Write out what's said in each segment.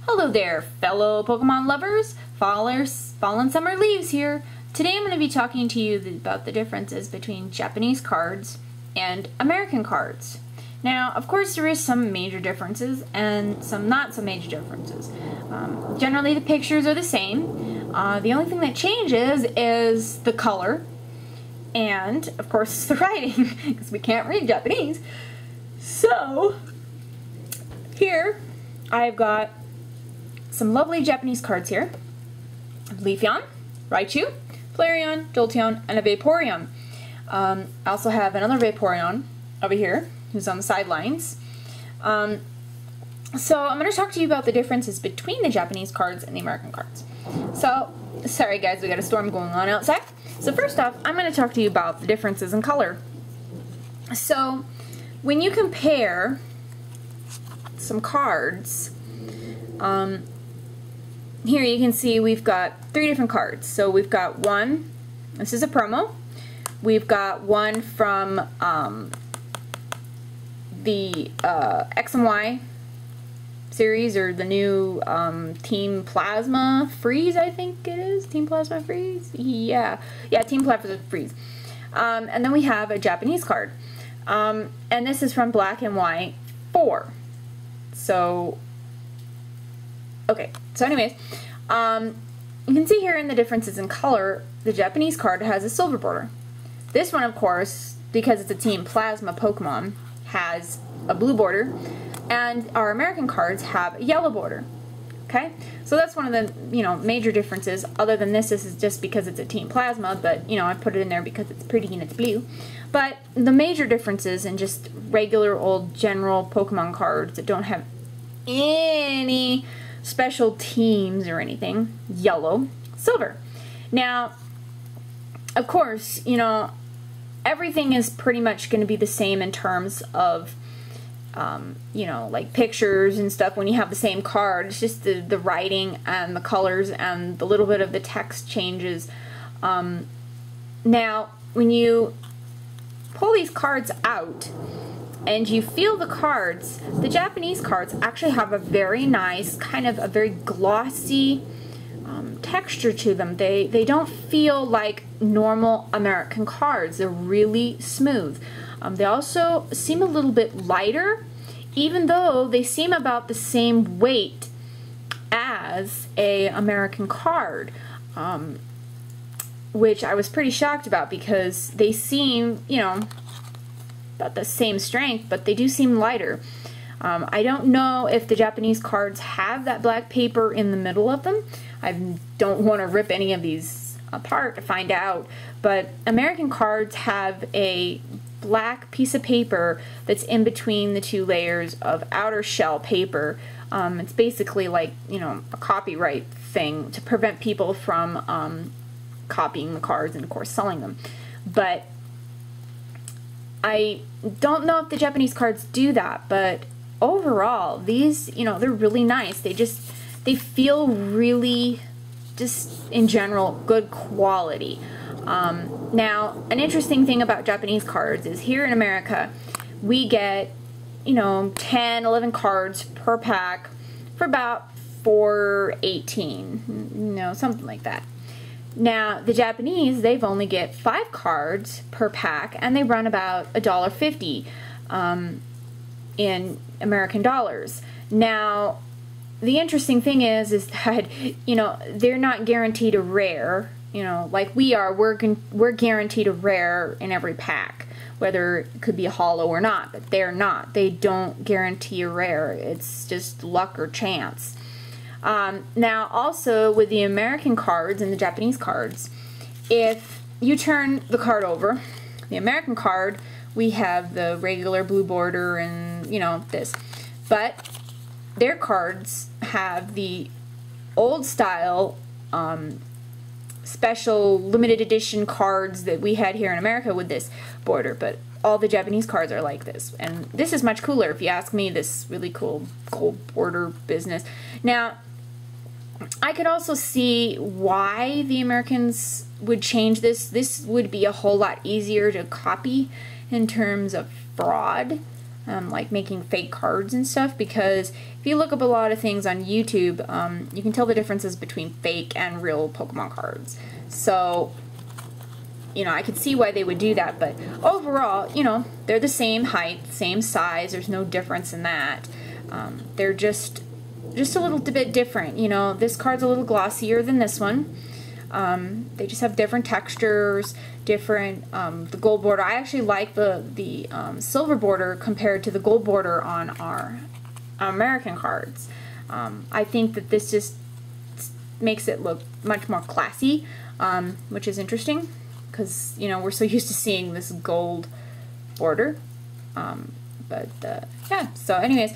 Hello there, fellow Pokemon lovers. Fallen Summer Leaves here. Today I'm going to be talking to you about the differences between Japanese cards and American cards. Now, of course, there is some major differences and some not so major differences. Generally, the pictures are the same. The only thing that changes is the color and, of course, the writing, because we can't read Japanese. So, here I've got some lovely Japanese cards here. Leafeon, Raichu, Flareon, Jolteon, and a Vaporeon. I also have another Vaporeon over here who's on the sidelines. So I'm going to talk to you about the differences between the Japanese cards and the American cards. So, sorry guys, we got a storm going on outside. So first off, I'm going to talk to you about the differences in color. So, when you compare some cards, here you can see we've got 3 different cards. So we've got one, this is a promo. We've got one from the X and Y series, or the new Team Plasma Freeze, I think it is. Team Plasma Freeze? Yeah, Team Plasma Freeze. And then we have a Japanese card. And this is from Black and White 4. So, okay, so anyways, you can see here in the differences in color, the Japanese card has a silver border. This one, of course, because it's a Team Plasma Pokemon, has a blue border, and our American cards have a yellow border. Okay, so that's one of the major differences. Other than this is just because it's a Team Plasma, but I put it in there because it's pretty and it's blue. But the major differences in just regular old general Pokemon cards that don't have any special teams or anything: yellow, silver. Now, of course, everything is pretty much going to be the same in terms of like pictures and stuff. When you have the same card, it's just the writing and the colors and the little bit of the text changes. Now, when you pull these cards out and you feel the cards, the Japanese cards actually have a very nice, kind of a very glossy texture to them. They don't feel like normal American cards. They're really smooth. They also seem a little bit lighter, even though they seem about the same weight as a American card, which I was pretty shocked about, because they seem, about the same strength, but they do seem lighter. I don't know if the Japanese cards have that black paper in the middle of them. I don't want to rip any of these apart to find out, but American cards have a black piece of paper that's in between the 2 layers of outer shell paper. It's basically like, a copyright thing to prevent people from copying the cards and, of course, selling them. But I don't know if the Japanese cards do that, but overall, these, they're really nice. They feel really, just in general, good quality. Now, an interesting thing about Japanese cards is here in America, we get, 10, 11 cards per pack for about $4.18, something like that. Now, the Japanese, they've only get 5 cards per pack, and they run about $1.50 in American dollars. Now, the interesting thing is that, they're not guaranteed a rare, like we are. We're guaranteed a rare in every pack, whether it could be a holo or not, but they're not. They don't guarantee a rare. It's just luck or chance. Now, also with the American cards and the Japanese cards, if you turn the card over, the American card, we have the regular blue border and, this. But their cards have the old style, special limited edition cards that we had here in America with this border, but all the Japanese cards are like this. And this is much cooler, if you ask me, this really cool gold border business. Now, I could also see why the Americans would change this. This would be a whole lot easier to copy in terms of fraud. like making fake cards and stuff, because if you look up a lot of things on YouTube, you can tell the differences between fake and real Pokemon cards. So, you know, I could see why they would do that, but overall, you know, they're the same height, same size, there's no difference in that. They're just a little bit different, you know. This card's a little glossier than this one. They just have different textures, different, the gold border. I actually like the silver border compared to the gold border on our American cards. I think that this just makes it look much more classy, which is interesting, because, you know, we're so used to seeing this gold border. Yeah, so anyways,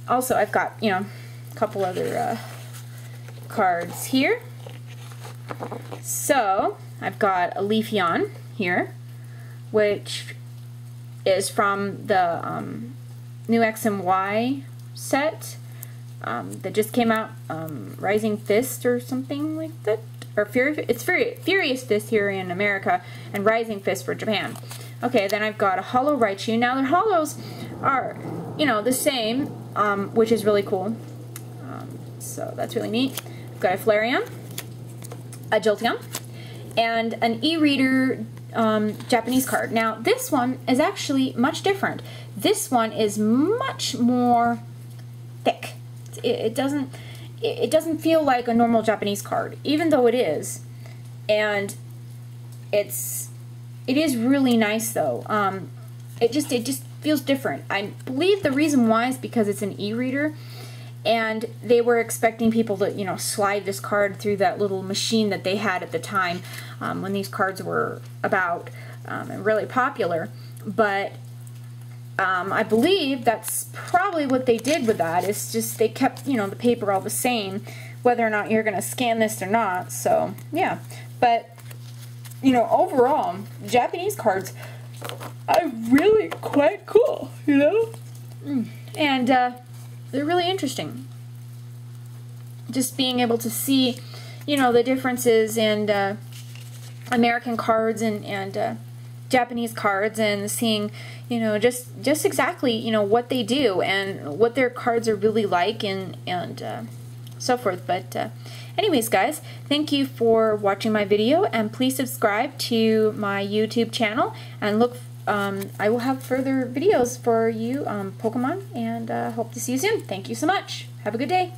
also I've got, you know, a couple other cards here. So I've got a Leafeon here, which is from the new X and Y set that just came out, Rising Fist or something like that, or Furious Fist here in America, and Rising Fist for Japan. Okay, then I've got a Holo Raichu. Now the Holos are, you know, the same, which is really cool. So that's really neat. I've got a Flareon, a Jolteon, and an e-reader Japanese card. Now this one is actually much different. This one is much more thick. It doesn't feel like a normal Japanese card, even though it is, and it is really nice though. It just feels different. I believe the reason why is because it's an e-reader, and they were expecting people to, you know, slide this card through that little machine that they had at the time when these cards were about and really popular. But I believe that's probably what they did with that. It's just they kept, you know, the paper all the same, whether or not you're going to scan this or not. So yeah, but you know, overall, Japanese cards are really quite cool, you know, and they're really interesting. Just being able to see, you know, the differences in American cards and Japanese cards, and seeing, you know, just exactly, you know, what they do and what their cards are really like, and so forth. But anyways, guys, thank you for watching my video, and please subscribe to my YouTube channel, and look, I will have further videos for you, Pokemon, and hope to see you soon. Thank you so much. Have a good day.